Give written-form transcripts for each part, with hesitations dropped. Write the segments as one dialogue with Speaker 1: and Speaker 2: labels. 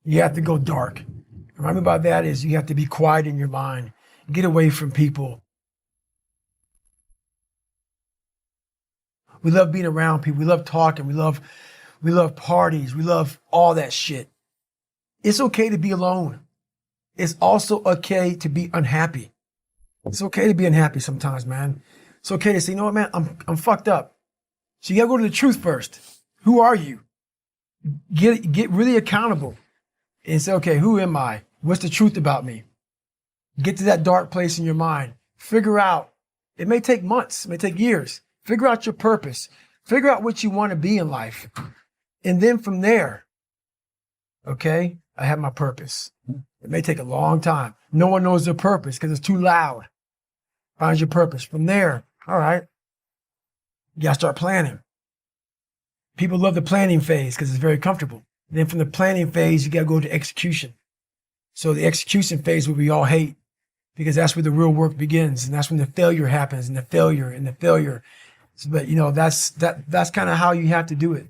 Speaker 1: You have to go dark. And what I mean by that is you have to be quiet in your mind. Get away from people. We love being around people. We love talking. We love parties. We love all that shit. It's okay to be alone. It's also okay to be unhappy. It's okay to be unhappy sometimes, man. It's okay to say, you know what, man, I'm fucked up. So you gotta go to the truth first. Who are you? Get really accountable and say, okay, who am I? What's the truth about me? Get to that dark place in your mind. Figure out, it may take months, it may take years. Figure out your purpose. Figure out what you want to be in life. And then from there, okay, I have my purpose. It may take a long time. No one knows their purpose because it's too loud. Find your purpose. From there, all right, you gotta start planning. People love the planning phase because it's very comfortable. And then from the planning phase, you gotta go to execution. So the execution phase, what we all hate, because that's where the real work begins, and that's when the failure happens, and the failure. But you know, that's kind of how you have to do it.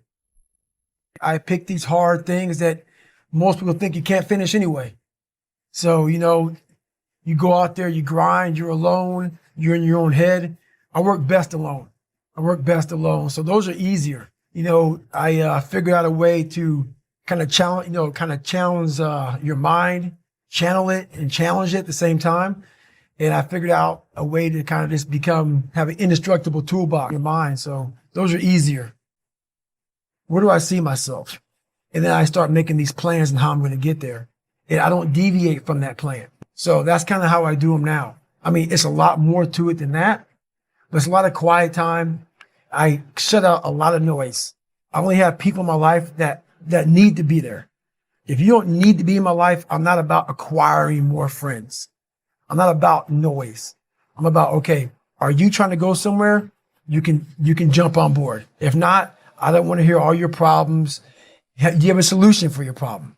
Speaker 1: I pick these hard things that most people think you can't finish anyway. So, you know, you go out there, you grind, you're alone, you're in your own head. I work best alone. So those are easier. You know, I figured out a way to kind of challenge your mind, channel it and challenge it at the same time. And I figured out a way to kind of just have an indestructible toolbox in your mind. So those are easier. Where do I see myself? And then I start making these plans and how I'm going to get there. And I don't deviate from that plan. So that's kind of how I do them now. I mean, it's a lot more to it than that, but it's a lot of quiet time. I shut out a lot of noise. I only have people in my life that need to be there. If you don't need to be in my life, I'm not about acquiring more friends. I'm not about noise. I'm about, okay, are you trying to go somewhere? You can jump on board. If not, I don't want to hear all your problems. Do you have a solution for your problem?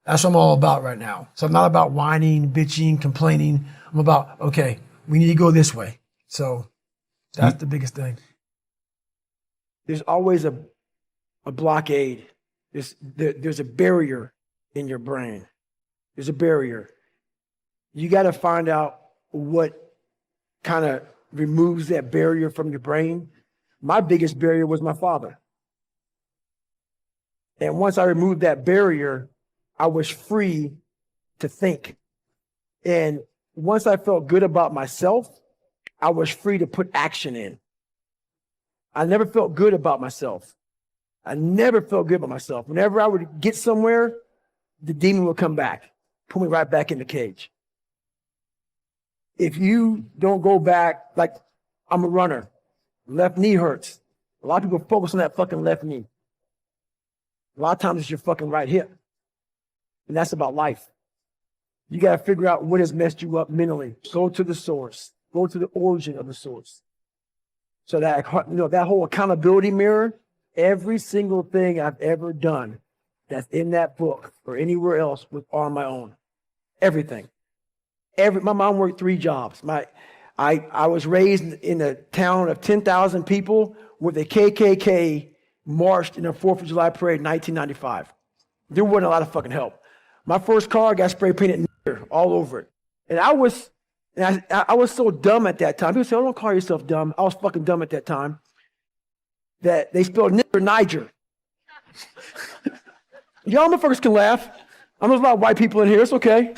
Speaker 1: That's what I'm all about right now. So I'm not about whining, bitching, complaining. I'm about, okay, we need to go this way. So that's the biggest thing. There's always a blockade. There's a barrier in your brain. There's a barrier. You got to find out what kind of removes that barrier from your brain. My biggest barrier was my father. And once I removed that barrier, I was free to think. And once I felt good about myself, I was free to put action in. I never felt good about myself. Whenever I would get somewhere, the demon would come back, put me right back in the cage. If you don't go back, like I'm a runner, left knee hurts. A lot of people focus on that fucking left knee. A lot of times it's your fucking right hip. And that's about life. You got to figure out what has messed you up mentally. Go to the source. Go to the origin of the source. So that, you know, that whole accountability mirror, every single thing I've ever done that's in that book or anywhere else was on my own. Everything. My mom worked 3 jobs. I was raised in a town of 10,000 people where the KKK marched in a 4th of July parade in 1995. There wasn't a lot of fucking help. My first car got spray painted all over it. And I was so dumb at that time. People say, oh, don't call yourself dumb. I was fucking dumb at that time. That they spelled Niger. Y'all motherfuckers can laugh. There's a lot of white people in here. It's okay.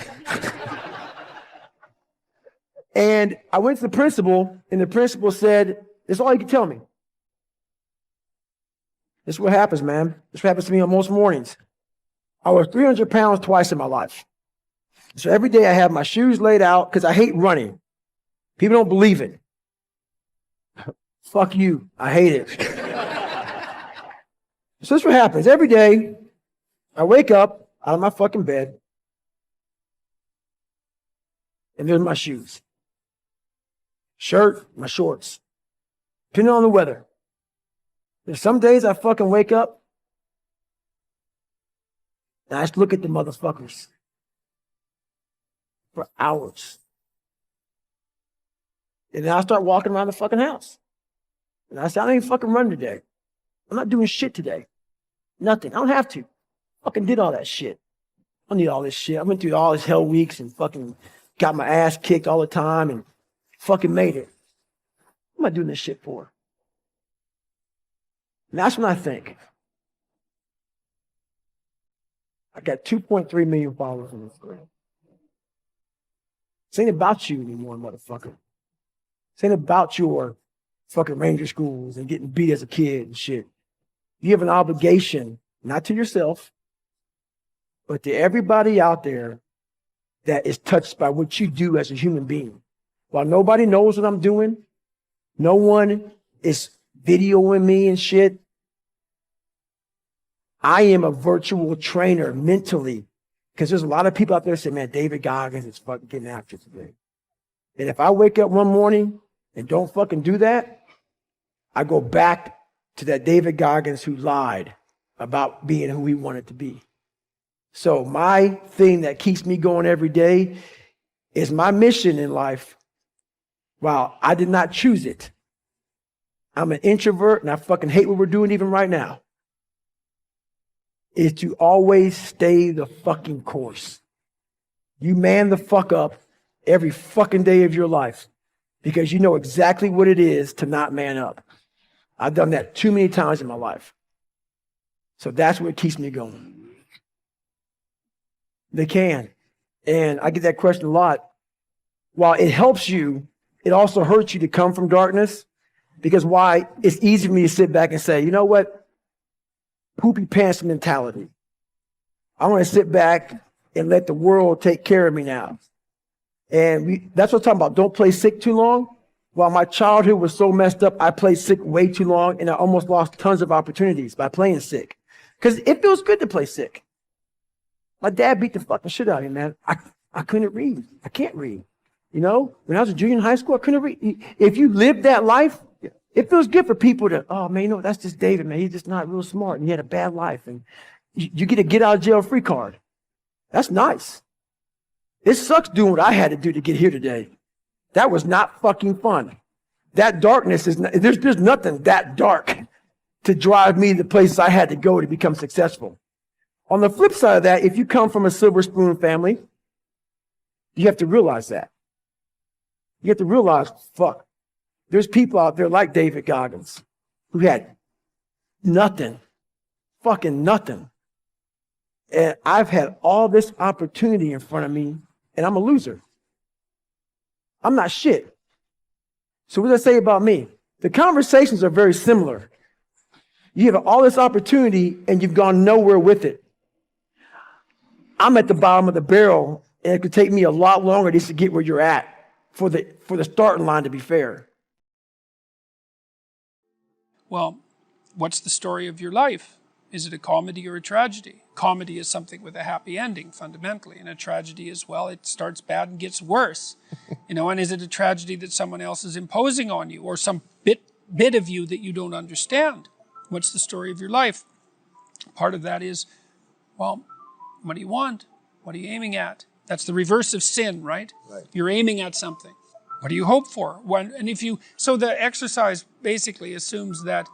Speaker 1: And I went to the principal, and the principal said, "That's all you can tell me." This is what happens, man. This is what happens to me on most mornings. I was 300 pounds twice in my life. So every day I have my shoes laid out because I hate running. People don't believe it. Fuck you. I hate it. So this is what happens. Every day I wake up out of my fucking bed, and there's my shoes. Shirt, my shorts. Depending on the weather. There's some days I fucking wake up and I just look at the motherfuckers for hours. And then I start walking around the fucking house. And I say, I ain't fucking running today. I'm not doing shit today. Nothing. I don't have to. Fucking did all that shit. don't need all this shit. I went through all this hell weeks and fucking got my ass kicked all the time and fucking made it. What am I doing this shit for? And that's when I think. I got 2.3 million followers on Instagram. This ain't about you anymore, motherfucker. This ain't about your fucking ranger schools and getting beat as a kid and shit. You have an obligation, not to yourself, but to everybody out there that is touched by what you do as a human being. While nobody knows what I'm doing, no one is videoing me and shit, I am a virtual trainer mentally, because there's a lot of people out there saying, man, David Goggins is fucking getting after it today. And if I wake up one morning and don't fucking do that, I go back to that David Goggins who lied about being who he wanted to be. So my thing that keeps me going every day is my mission in life. Wow, I did not choose it. I'm an introvert and I fucking hate what we're doing even right now. Is to always stay the fucking course. You man the fuck up every fucking day of your life because you know exactly what it is to not man up. I've done that too many times in my life. So that's what keeps me going. They can. And I get that question a lot. While it helps you, it also hurts you to come from darkness. Because why? It's easy for me to sit back and say, you know what? Poopy pants mentality. I want to sit back and let the world take care of me now. And that's what I'm talking about. Don't play sick too long. While my childhood was so messed up, I played sick way too long and I almost lost tons of opportunities by playing sick. Because it feels good to play sick. My dad beat the fucking shit out of me, man. I couldn't read. I can't read. You know, when I was a junior in high school, I couldn't read. If you live that life, it feels good for people to, oh man, you know, that's just David, man. He's just not real smart and he had a bad life. And you get a get out of jail free card. That's nice. It sucks doing what I had to do to get here today. That was not fucking fun. That darkness is, there's nothing that dark to drive me to the places I had to go to become successful. On the flip side of that, if you come from a silver spoon family, you have to realize that. You have to realize, fuck, there's people out there like David Goggins who had nothing, fucking nothing. And I've had all this opportunity in front of me, and I'm a loser. I'm not shit. So what does that say about me? The conversations are very similar. You have all this opportunity, and you've gone nowhere with it. I'm at the bottom of the barrel, and it could take me a lot longer just to get where you're at for the starting line, to be fair.
Speaker 2: Well, what's the story of your life? Is it a comedy or a tragedy? Comedy is something with a happy ending, fundamentally, and a tragedy is, well, it starts bad and gets worse. You know, and is it a tragedy that someone else is imposing on you, or some bit of you that you don't understand? What's the story of your life? Part of that is, well, what do you want? What are you aiming at? That's the reverse of sin, right? You're aiming at something. What do you hope for? So the exercise basically assumes that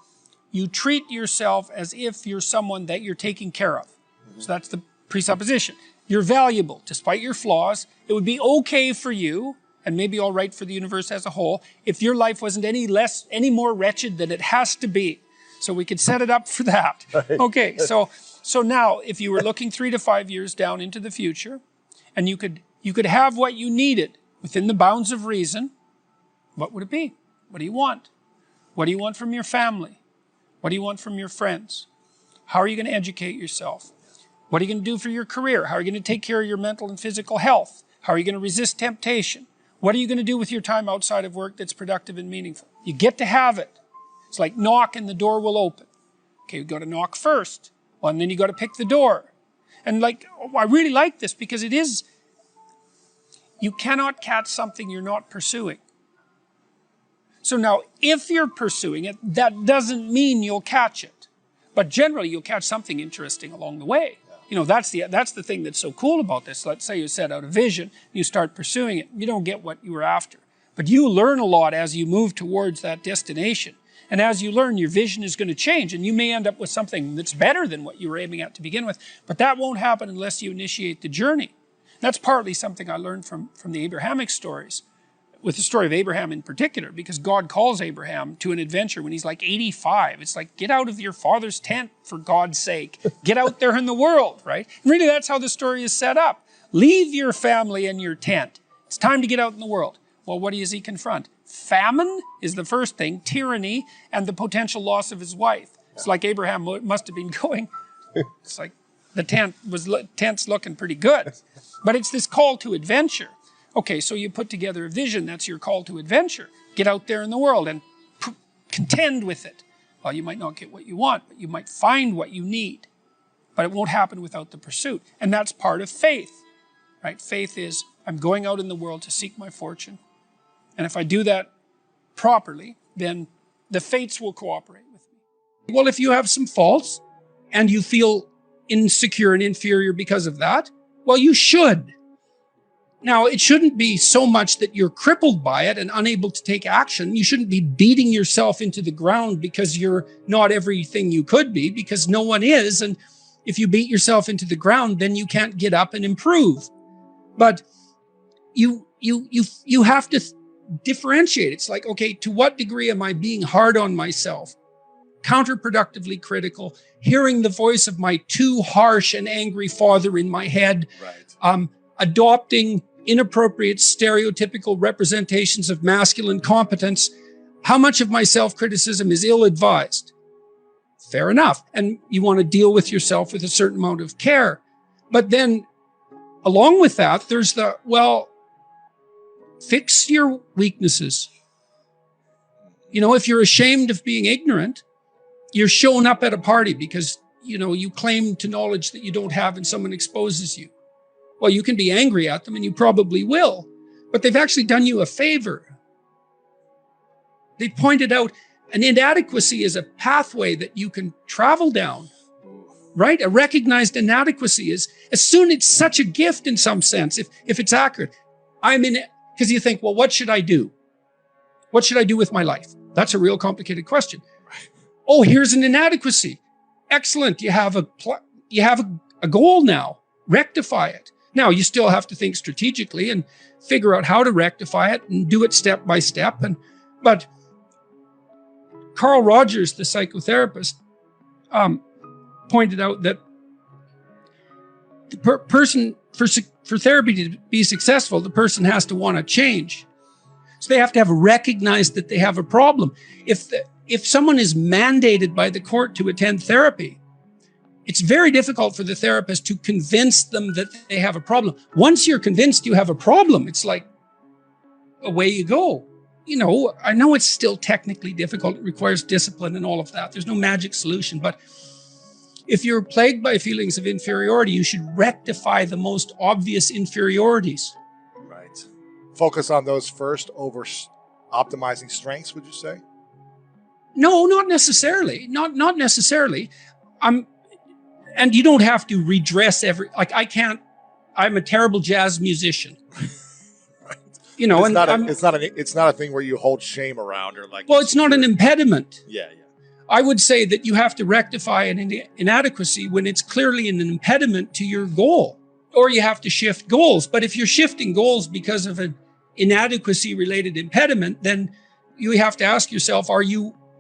Speaker 2: you treat yourself as if you're someone that you're taking care of. So that's the presupposition. You're valuable, despite your flaws. It would be okay for you, and maybe all right for the universe as a whole, if your life wasn't any more wretched than it has to be. So we could set it up for that. Right. Okay, so now, if you were looking 3 to 5 years down into the future, and you could have what you needed within the bounds of reason, what would it be? What do you want? What do you want from your family? What do you want from your friends? How are you going to educate yourself? What are you going to do for your career? How are you going to take care of your mental and physical health? How are you going to resist temptation? What are you going to do with your time outside of work that's productive and meaningful? You get to have it. It's like knock and the door will open. Okay, you've got to knock first. Well, and then you got to pick the door. And I really like this because it is, you cannot catch something you're not pursuing. So now, if you're pursuing it, that doesn't mean you'll catch it. But generally, you'll catch something interesting along the way. You know, that's the thing that's so cool about this. Let's say you set out a vision, you start pursuing it, you don't get what you were after. But you learn a lot as you move towards that destination. And as you learn, your vision is going to change, and you may end up with something that's better than what you were aiming at to begin with. But that won't happen unless you initiate the journey. That's partly something I learned from the Abrahamic stories, with the story of Abraham in particular, because God calls Abraham to an adventure when he's like 85. It's like, get out of your father's tent, for God's sake. Get out there in the world, right? And really, that's how the story is set up. Leave your family and your tent. It's time to get out in the world. Well, what does he confront? Famine is the first thing, tyranny, and the potential loss of his wife. It's like Abraham must have been going, it's like the tent's looking pretty good. But it's this call to adventure. Okay, so you put together a vision, that's your call to adventure. Get out there in the world and contend with it. Well, you might not get what you want, but you might find what you need. But it won't happen without the pursuit. And that's part of faith, right? Faith is, I'm going out in the world to seek my fortune. And if I do that properly, then the fates will cooperate with me. Well, if you have some faults and you feel insecure and inferior because of that, well, you should. Now, it shouldn't be so much that you're crippled by it and unable to take action. You shouldn't be beating yourself into the ground because you're not everything you could be, because no one is. And if you beat yourself into the ground, then you can't get up and improve. But you have to differentiate. It's like, okay, to what degree am I being hard on myself? Counterproductively critical, hearing the voice of my too harsh and angry father in my head,
Speaker 3: Right.
Speaker 2: Adopting inappropriate stereotypical representations of masculine competence. How much of my self-criticism is ill-advised? Fair enough. And you want to deal with yourself with a certain amount of care. But then along with that, there's the, well, fix your weaknesses. You know, if you're ashamed of being ignorant, you're showing up at a party because, you know, you claim to knowledge that you don't have and someone exposes you. Well, you can be angry at them, and you probably will, but they've actually done you a favor. They pointed out an inadequacy is a pathway that you can travel down, right? A recognized inadequacy is, as soon it's such a gift in some sense, if it's accurate. I'm in it, because you think, well, what should I do? What should I do with my life? That's a real complicated question. Oh, here's an inadequacy. Excellent. You have a goal now. Rectify it. Now, you still have to think strategically and figure out how to rectify it and do it step by step. But Carl Rogers, the psychotherapist, pointed out that the person, for therapy to be successful, the person has to want to change. So they have to have recognized that they have a problem. If someone is mandated by the court to attend therapy, it's very difficult for the therapist to convince them that they have a problem. Once you're convinced you have a problem, it's like, away you go. You know, I know it's still technically difficult. It requires discipline and all of that. There's no magic solution. But if you're plagued by feelings of inferiority, you should rectify the most obvious inferiorities.
Speaker 3: Right. Focus on those first over optimizing strengths, would you say?
Speaker 2: No, not necessarily. Not necessarily. And you don't have to redress I'm a terrible jazz musician.
Speaker 3: Right.
Speaker 2: You know,
Speaker 3: it's not a thing where you hold shame around or like.
Speaker 2: Well, it's not an impediment.
Speaker 3: Yeah.
Speaker 2: I would say that you have to rectify an inadequacy when it's clearly an impediment to your goal, or you have to shift goals. But if you're shifting goals because of an inadequacy related impediment, then you have to ask yourself,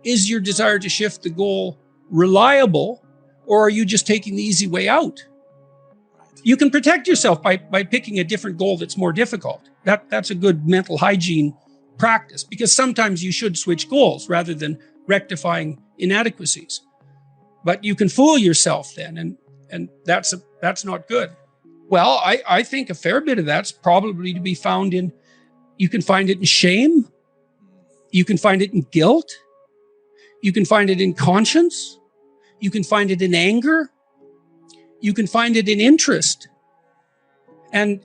Speaker 2: is your desire to shift the goal reliable? Or are you just taking the easy way out? You can protect yourself by picking a different goal that's more difficult. That's a good mental hygiene practice, because sometimes you should switch goals rather than rectifying inadequacies. But you can fool yourself then, and that's not good. Well, I think a fair bit of that's probably to be found in, you can find it in shame, you can find it in guilt, you can find it in conscience, you can find it in anger. You can find it in interest and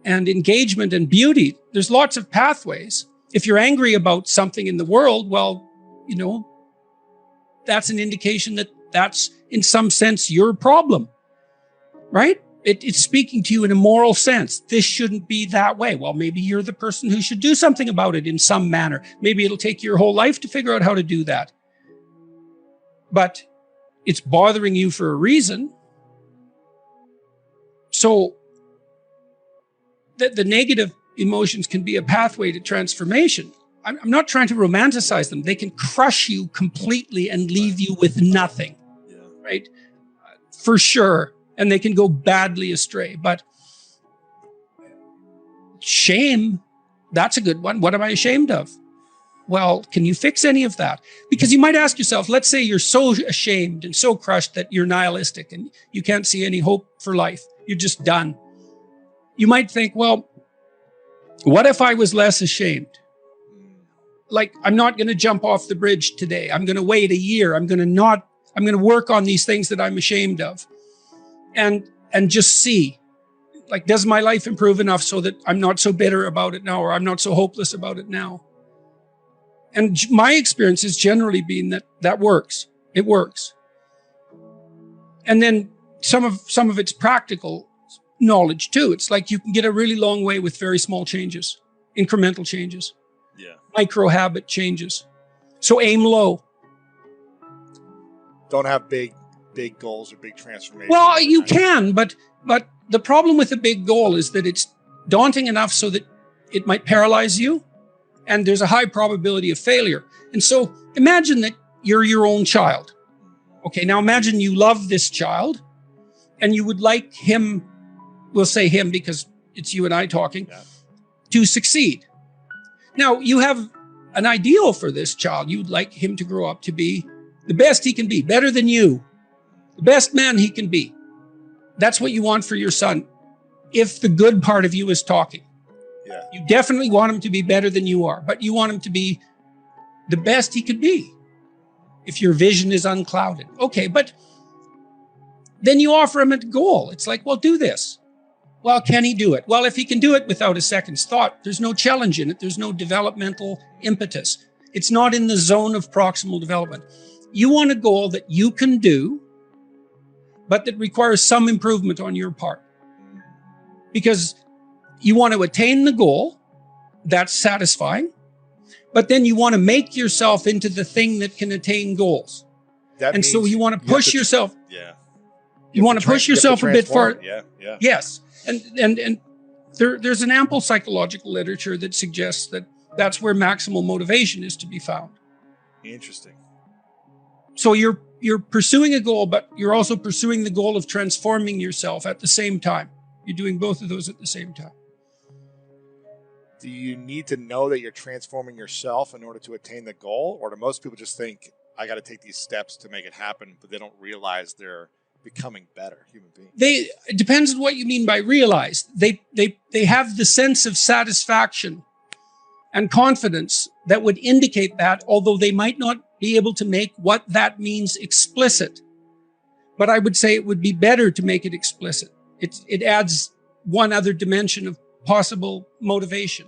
Speaker 2: engagement and beauty. There's lots of pathways. If you're angry about something in the world, well, you know, that's an indication that that's in some sense your problem, right? It's speaking to you in a moral sense. This shouldn't be that way. Well, maybe you're the person who should do something about it in some manner. Maybe it'll take your whole life to figure out how to do that. But it's bothering you for a reason. So the negative emotions can be a pathway to transformation. I'm not trying to romanticize them. They can crush you completely and leave you with nothing, right? For sure. And they can go badly astray. But shame, that's a good one. What am I ashamed of? Well, can you fix any of that? Because you might ask yourself, let's say you're so ashamed and so crushed that you're nihilistic and you can't see any hope for life. You're just done. You might think, well, what if I was less ashamed? Like, I'm not going to jump off the bridge today. I'm going to wait a year. I'm going to work on these things that I'm ashamed of. And just see, like, does my life improve enough so that I'm not so bitter about it now, or I'm not so hopeless about it now? And my experience has generally been that works. It works. And then some of it's practical knowledge too. It's like you can get a really long way with very small changes, incremental changes, micro habit changes. So aim low.
Speaker 3: Don't have big goals or big transformations.
Speaker 2: Well, you can, but the problem with a big goal is that it's daunting enough so that it might paralyze you, and there's a high probability of failure. And so imagine that you're your own child. Okay, now imagine you love this child, and you would like him, we'll say him because it's you and I talking, to succeed. Now, you have an ideal for this child. You'd like him to grow up to be the best he can be, better than you. The best man he can be. That's what you want for your son. If the good part of you is talking. You definitely want him to be better than you are, but you want him to be the best he could be. If your vision is unclouded. Okay, but then you offer him a goal. It's like, well, do this. Well, can he do it? Well, if he can do it without a second's thought, there's no challenge in it. There's no developmental impetus. It's not in the zone of proximal development. You want a goal that you can do, but that requires some improvement on your part. Because you want to attain the goal, that's satisfying, but then you want to make yourself into the thing that can attain goals. And so you want to push yourself. You want to push yourself a bit far. Yes. And there's an ample psychological literature that suggests that that's where maximal motivation is to be found.
Speaker 3: Interesting.
Speaker 2: So you're pursuing a goal, but you're also pursuing the goal of transforming yourself at the same time. You're doing both of those at the same time.
Speaker 3: Do you need to know that you're transforming yourself in order to attain the goal? Or do most people just think, I got to take these steps to make it happen, but they don't realize they're becoming better human beings?
Speaker 2: It depends on what you mean by realize. They have the sense of satisfaction and confidence that would indicate that, although they might not be able to make what that means explicit. But I would say it would be better to make it explicit. It adds one other dimension of possible motivation.